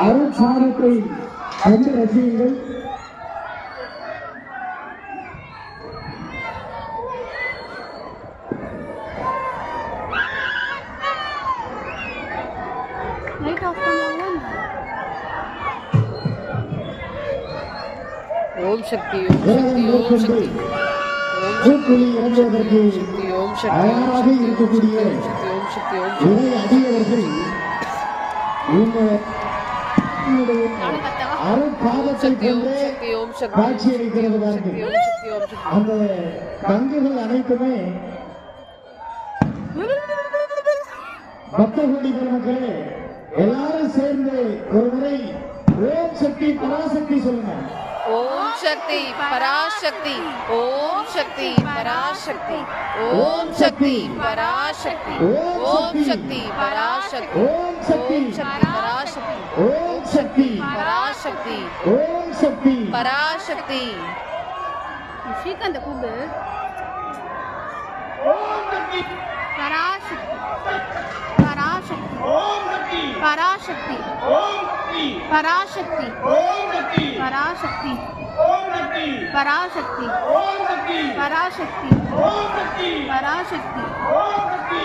அருட்சாரத்தை கண்டு ரசியுங்கள். ஓம் சக்தி ஓம் சக்தி ஓம் சக்தி பூக்குழி இறங்குவதற்கு ஓம் சக்தி தயாராக இருக்கக்கூடிய ஓம் சக்தி ஓம் இறை அடியவர்கள் இந்த அருட்பாதத்தை கொண்டு ஓம் சக்தி காட்சி அளிக்கிறது பாருங்கள். அந்த பங்குகள் அனைத்துமே பக்தகுடி பெருமக்களே எல்லாரும் சேர்ந்து ஒரு முறை ஓம் சக்தி பராசக்தி சொல்லுங்க. ஓம் சக்தி பராசக்தி ஓம் சக்தி பராசக்தி ஓம் சக்தி பராசக்தி ஓம் சக்தி பராசக்தி ஓம் சக்தி பராசக்தி ஓம் சக்தி பராசக்தி ஓம் சக்தி பராசக்தி ஸ்ரீகாந்த கூண்டு பராசக்தி பராசக்தி பராசக்தி பராசக்தி பராசக்தி பராசக்தி பராசக்தி பராசக்தி பராசக்தி